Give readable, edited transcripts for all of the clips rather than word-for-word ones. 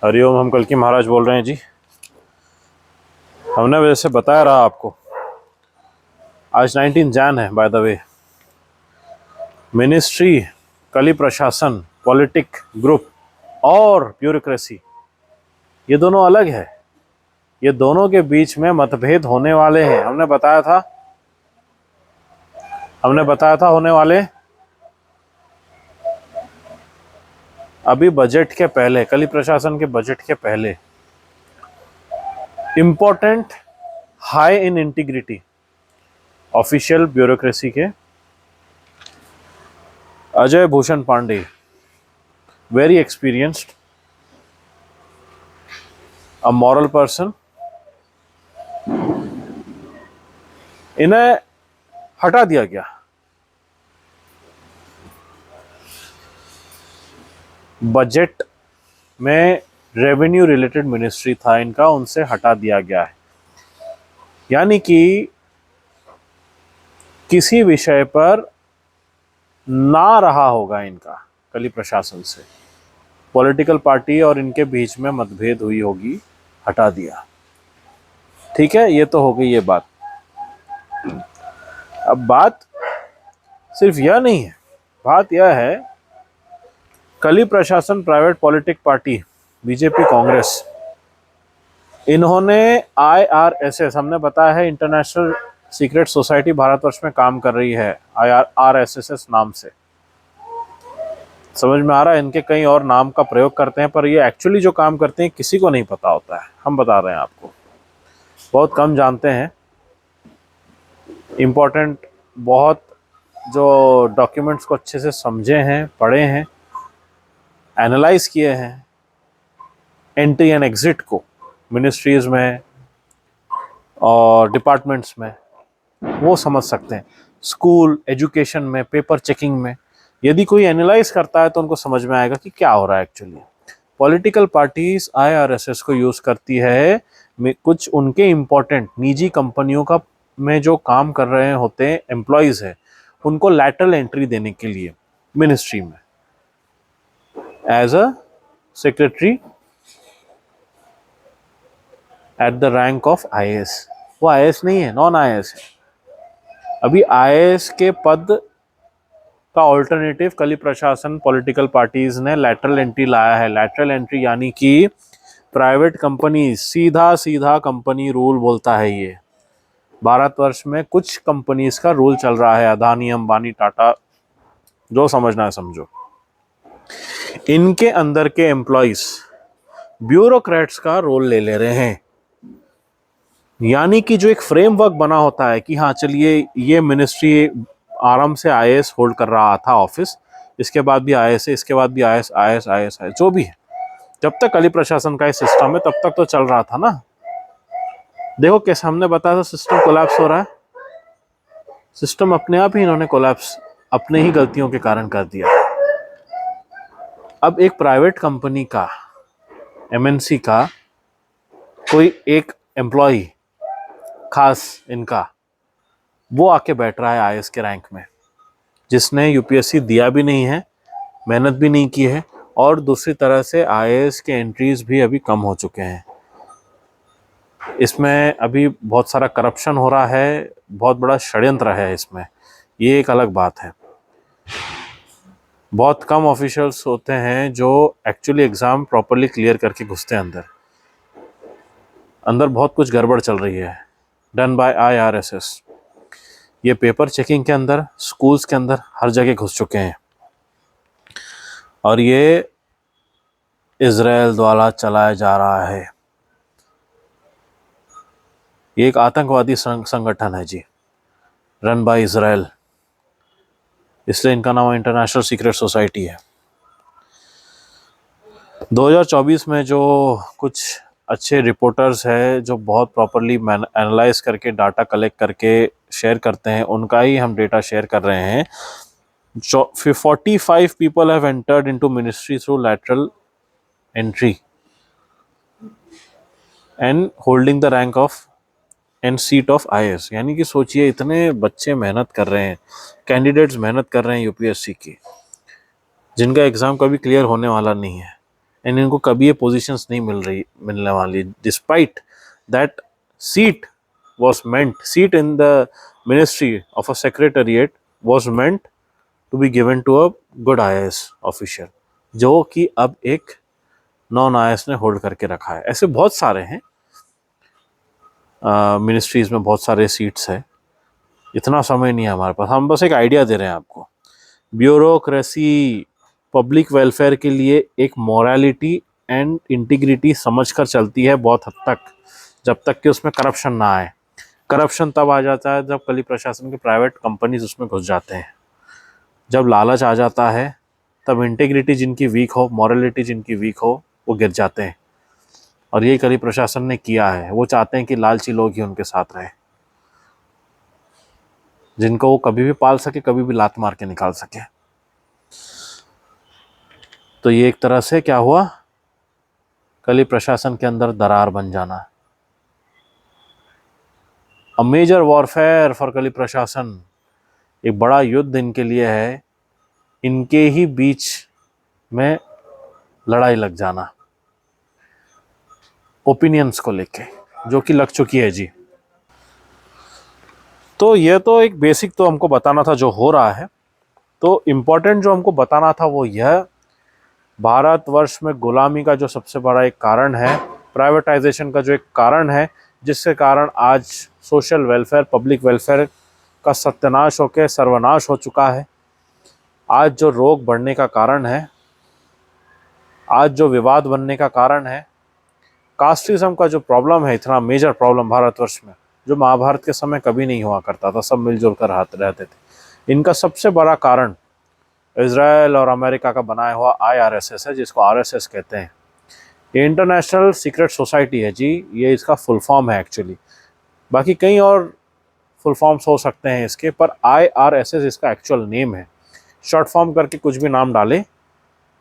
हरिओम, हम कल की महाराज बोल रहे हैं जी। हमने वैसे बताया रहा आपको, आज 19 जैन है बाय द वे। मिनिस्ट्री, कली प्रशासन, पॉलिटिक ग्रुप और ब्यूरोक्रेसी, ये दोनों अलग है। ये दोनों के बीच में मतभेद होने वाले हैं। हमने बताया था होने वाले। अभी बजट के पहले, कली प्रशासन के बजट के पहले, important high in integrity official bureaucracy के Ajay Bhushan Pandey, very experienced, a moral person, इन्हें हटा दिया गया। बजट में रेवेन्यू रिलेटेड मिनिस्ट्री था इनका, उनसे हटा दिया गया है। यानी कि किसी विषय पर ना रहा होगा इनका कली प्रशासन से, पॉलिटिकल पार्टी और इनके बीच में मतभेद हुई होगी, हटा दिया। ठीक है, ये तो हो गई ये बात। अब बात सिर्फ यह नहीं है, बात यह है कली प्रशासन, private politic party, BJP, Congress, इन्होंने IRSS, हमने बताया है इंटरनेशनल सीक्रेट सोसाइटी भारतवर्ष में काम कर रही है IRSS नाम से। समझ में आ रहा है, इनके कई और नाम का प्रयोग करते हैं, पर ये एक्चुअली जो काम करते हैं किसी को नहीं पता होता है। हम बता रहे हैं आपको, बहुत कम जानते हैं। इम्पोर्टेंट, बहुत जो डॉक्यूमेंट्स को अच्छे से समझे हैं, पढ़े हैं, एनालाइज किए हैं, एंट्री एंड एग्जिट को मिनिस्ट्रीज में और डिपार्टमेंट्स में, वो समझ सकते हैं। स्कूल एजुकेशन में, पेपर चेकिंग में यदि कोई एनालाइज करता है तो उनको समझ में आएगा कि क्या हो रहा है एक्चुअली। पॉलिटिकल पार्टीज IRSS को यूज करती है कुछ उनके इम्पोर्टेंट निजी कंपनियों का में जो काम कर रहे होते हैं एम्प्लॉयज है, उनको लैटरल एंट्री देने के लिए मिनिस्ट्री में as a secretary at the rank of IAS। वो IAS नहीं है, नॉन IAS है। अभी IAS के पद का ऑल्टरनेटिव कली प्रशासन पॉलिटिकल पार्टीज ने लैटरल एंट्री लाया है। लैटरल एंट्री यानी कि प्राइवेट कंपनी, सीधा सीधा कंपनी रूल बोलता है ये। भारतवर्ष में कुछ कंपनीज का रूल चल रहा है, अदानी, अंबानी, टाटा, जो समझना है समझो। इनके अंदर के एम्प्लॉइज ब्यूरोक्रेट्स का रोल ले ले रहे हैं। यानी कि जो एक फ्रेमवर्क बना होता है कि हाँ चलिए ये मिनिस्ट्री आराम से IAS होल्ड कर रहा था ऑफिस, इसके बाद भी IAS है, इसके बाद भी IAS है, जो भी है, जब तक कली प्रशासन का सिस्टम है तब तक तो चल रहा था ना। देखो कैसे हमने बताया था सिस्टम कोलैप्स हो रहा है। सिस्टम अपने आप ही इन्होंने कोलैप्स अपने ही गलतियों के कारण कर दिया। अब एक प्राइवेट कंपनी का, MNC का कोई एक एम्प्लॉय खास इनका, वो आके बैठ रहा है IAS के रैंक में, जिसने UPSC दिया भी नहीं है, मेहनत भी नहीं की है, और दूसरी तरह से IAS के एंट्रीज भी अभी कम हो चुके हैं। इसमें अभी बहुत सारा करप्शन हो रहा है, बहुत बड़ा षड्यंत्र है इसमें, ये एक अलग बात है। बहुत कम ऑफिशियल्स होते हैं जो एक्चुअली एग्ज़ाम प्रॉपरली क्लियर करके घुसते हैं अंदर। अंदर बहुत कुछ गड़बड़ चल रही है, डन बाय IRSS। ये पेपर चेकिंग के अंदर, स्कूल्स के अंदर, हर जगह घुस चुके हैं। और ये इजराइल द्वारा चलाया जा रहा है। ये एक आतंकवादी संगठन है जी, रन बाय इजराइल, इसलिए इनका नाम इंटरनेशनल सीक्रेट सोसाइटी है। 2024 में जो कुछ अच्छे रिपोर्टर्स हैं जो बहुत प्रॉपरली एनालाइज करके डाटा कलेक्ट करके शेयर करते हैं, उनका ही हम डेटा शेयर कर रहे हैं। 45 people have entered into ministry through lateral entry and holding the rank of and seat of IAS। यानी कि सोचिए इतने बच्चे मेहनत कर रहे हैं, कैंडिडेट्स मेहनत कर रहे हैं UPSC की, जिनका एग्ज़ाम कभी क्लियर होने वाला नहीं है, एंड इनको कभी ये पोजीशंस नहीं मिलने वाली, despite that seat was meant seat in the ministry of a secretariat was meant to be given to a good IAS official, जो कि अब एक नॉन IAS ने होल्ड करके रखा है। ऐसे बहुत सारे हैं, मिनिस्ट्रीज में बहुत सारे सीट्स है। इतना समय नहीं है हमारे पास, हम बस एक आइडिया दे रहे हैं आपको। ब्यूरोक्रेसी पब्लिक वेलफेयर के लिए एक मोरालिटी एंड इंटीग्रिटी समझकर चलती है बहुत हद तक, जब तक कि उसमें करप्शन ना आए। करप्शन तब आ जाता है जब कली प्रशासन के प्राइवेट कंपनीज उसमें घुस जाते हैं। जब लालच आ जाता है तब इंटीग्रिटी जिनकी वीक हो, मोरालिटी जिनकी वीक हो, वो गिर जाते हैं। और यही कली प्रशासन ने किया है। वो चाहते हैं कि लालची लोग ही उनके साथ रहे, जिनको वो कभी भी पाल सके, कभी भी लात मार के निकाल सके। तो ये एक तरह से क्या हुआ, कली प्रशासन के अंदर दरार बन जाना। अ मेजर वॉरफेयर फॉर कली प्रशासन, एक बड़ा युद्ध इनके लिए है, इनके ही बीच में लड़ाई लग जाना ओपिनियंस को लेके, जो कि लग चुकी है जी। तो ये तो एक बेसिक तो हमको बताना था जो हो रहा है। तो इम्पोर्टेंट जो हमको बताना था वो यह, भारतवर्ष में गुलामी का जो सबसे बड़ा एक कारण है, प्राइवेटाइजेशन का जो एक कारण है, जिसके कारण आज सोशल वेलफेयर, पब्लिक वेलफेयर का सत्यानाश होकर सर्वनाश हो चुका है। आज जो रोग बढ़ने का कारण है, आज जो विवाद बनने का कारण है, कास्टिज्म का जो प्रॉब्लम है, इतना मेजर प्रॉब्लम भारतवर्ष में, जो महाभारत के समय कभी नहीं हुआ करता था, सब मिलजुल कर रहते थे। इनका सबसे बड़ा कारण इजराइल और अमेरिका का बनाया हुआ IRSS है, जिसको RSS कहते हैं। ये इंटरनेशनल सीक्रेट सोसाइटी है जी, ये इसका फुल फॉर्म है एक्चुअली। बाकी कई और फुल फॉर्म्स हो सकते हैं इसके, पर IRSS इसका एक्चुअल नेम है। शॉर्ट फॉर्म करके कुछ भी नाम डाले,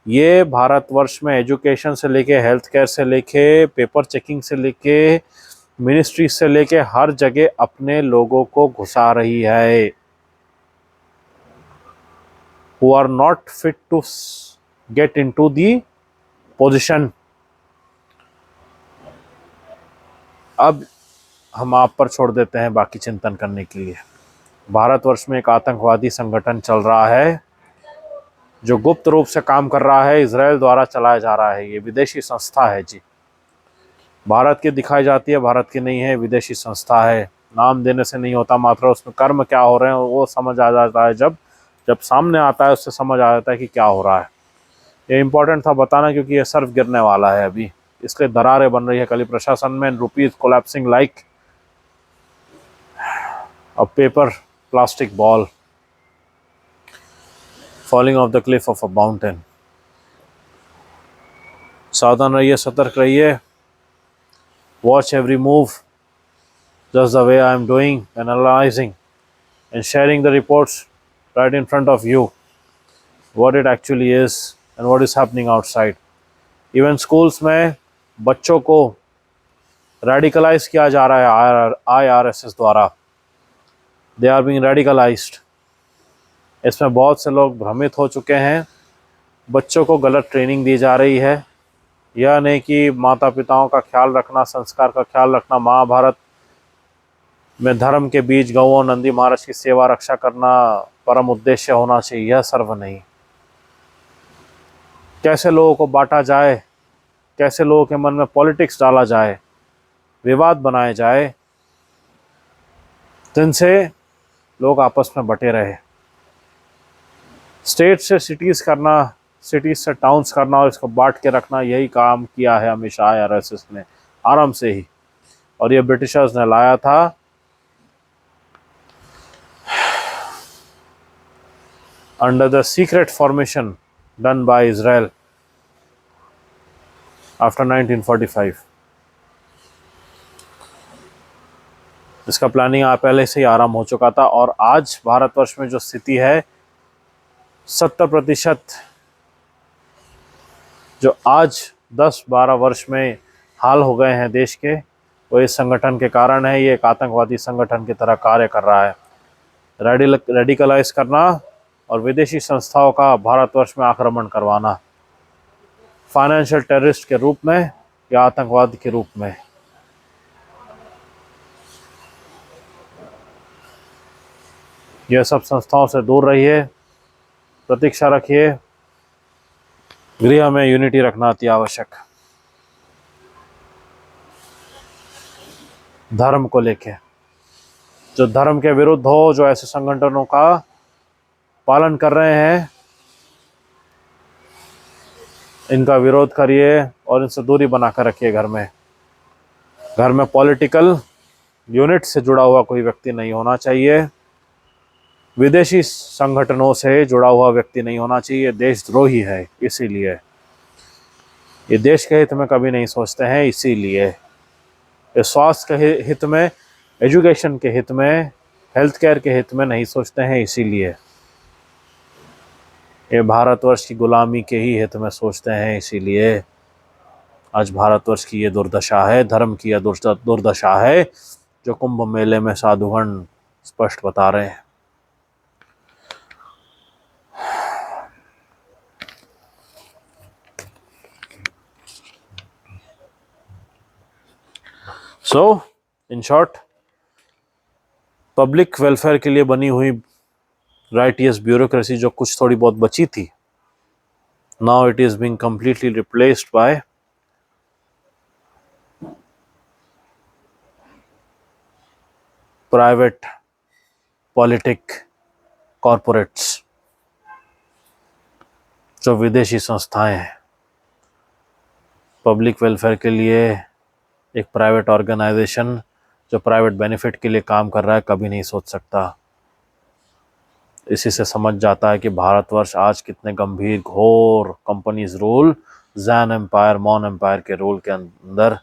ये भारतवर्ष में एजुकेशन से लेके, हेल्थ केयर से लेके, पेपर चेकिंग से लेके, मिनिस्ट्री से लेके, हर जगह अपने लोगों को घुसा रही है, who are not fit to get into the position। अब हम आप पर छोड़ देते हैं बाकी चिंतन करने के लिए। भारतवर्ष में एक आतंकवादी संगठन चल रहा है, जो गुप्त रूप से काम कर रहा है, इजराइल द्वारा चलाया जा रहा है। ये विदेशी संस्था है जी, भारत की दिखाई जाती है, भारत की नहीं है, विदेशी संस्था है। नाम देने से नहीं होता, मात्र उसमें कर्म क्या हो रहे हैं वो समझ आ जाता है। जब जब सामने आता है उससे समझ आ जाता है कि क्या हो रहा है। ये इंपॉर्टेंट था बताना, क्योंकि ये सर्फ गिरने वाला है अभी, इसलिए दरारें बन रही है कली प्रशासन में। Rupees collapsing like a paper plastic ball falling of the Cliff of a mountain. सावधान रहिए, सतर्क रहिए, watch every move, just the way I am doing, analyzing and sharing the reports right in front of you, what it actually is and what is happening outside. Even schools में बच्चों को radicalise किया जा रहा है IRSS द्वारा। They are being radicalised. इसमें बहुत से लोग भ्रमित हो चुके हैं, बच्चों को गलत ट्रेनिंग दी जा रही है। यह नहीं कि माता पिताओं का ख्याल रखना, संस्कार का ख्याल रखना, महाभारत में धर्म के बीच गौओं, नंदी महाराज की सेवा रक्षा करना परम उद्देश्य होना चाहिए, यह सर्व नहीं। कैसे लोगों को बांटा जाए, कैसे लोगों के मन में पॉलिटिक्स डाला जाए, विवाद बनाए जाए, जिनसे लोग आपस में बटे रहे। स्टेट से सिटीज़ करना, सिटीज़ से टाउन्स करना और इसको बांट के रखना, यही काम किया है हमेशा IRSS ने आराम से ही। और ये ब्रिटिशर्स ने लाया था under the secret formation done by Israel after 1945। इसका प्लानिंग पहले से ही आरंभ हो चुका था। और आज भारतवर्ष में जो स्थिति है, 70% जो आज 10-12 वर्ष में हाल हो गए हैं देश के, वो इस संगठन के कारण है। ये एक आतंकवादी संगठन की तरह कार्य कर रहा है, रेडिकलाइज करना और विदेशी संस्थाओं का भारतवर्ष में आक्रमण करवाना। फाइनेंशियल टेररिस्ट के रूप में या आतंकवाद के रूप में। यह सब संस्थाओं से दूर रहिए, प्रतीक्षा रखिए, गृह में यूनिटी रखना अति आवश्यक। धर्म को लेके जो धर्म के विरुद्ध हो, जो ऐसे संगठनों का पालन कर रहे हैं, इनका विरोध करिए और इनसे दूरी बनाकर रखिए। घर में पॉलिटिकल यूनिट से जुड़ा हुआ कोई व्यक्ति नहीं होना चाहिए, विदेशी संगठनों से जुड़ा हुआ व्यक्ति नहीं होना चाहिए। देशद्रोही है, इसीलिए ये देश के हित में कभी नहीं सोचते हैं, इसीलिए ये स्वास्थ्य के हित में, एजुकेशन के हित में, हेल्थ केयर के हित में नहीं सोचते हैं, इसीलिए ये भारतवर्ष की गुलामी के ही हित में सोचते हैं। इसीलिए आज भारतवर्ष की ये दुर्दशा है, धर्म की यह दुर्दशा है, जो कुंभ मेले में साधुगण स्पष्ट बता रहे हैं। सो इन शॉर्ट, पब्लिक वेलफेयर के लिए बनी हुई राइटियस ब्यूरोक्रेसी जो कुछ थोड़ी बहुत बची थी, now it is being completely replaced by private politic corporates, जो विदेशी संस्थाएं हैं। पब्लिक वेलफेयर के लिए एक प्राइवेट ऑर्गेनाइजेशन जो प्राइवेट बेनिफिट के लिए काम कर रहा है कभी नहीं सोच सकता। इसी से समझ जाता है कि भारतवर्ष आज कितने गंभीर घोर कंपनीज रूल, जैन एम्पायर, मॉन एम्पायर के रूल के अंदर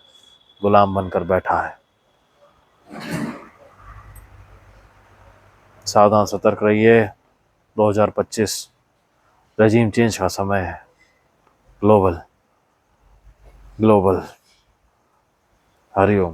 गुलाम बनकर बैठा है। सावधान सतर्क रहिए। 2025 रेजिम चेंज का समय है। ग्लोबल हरिओम।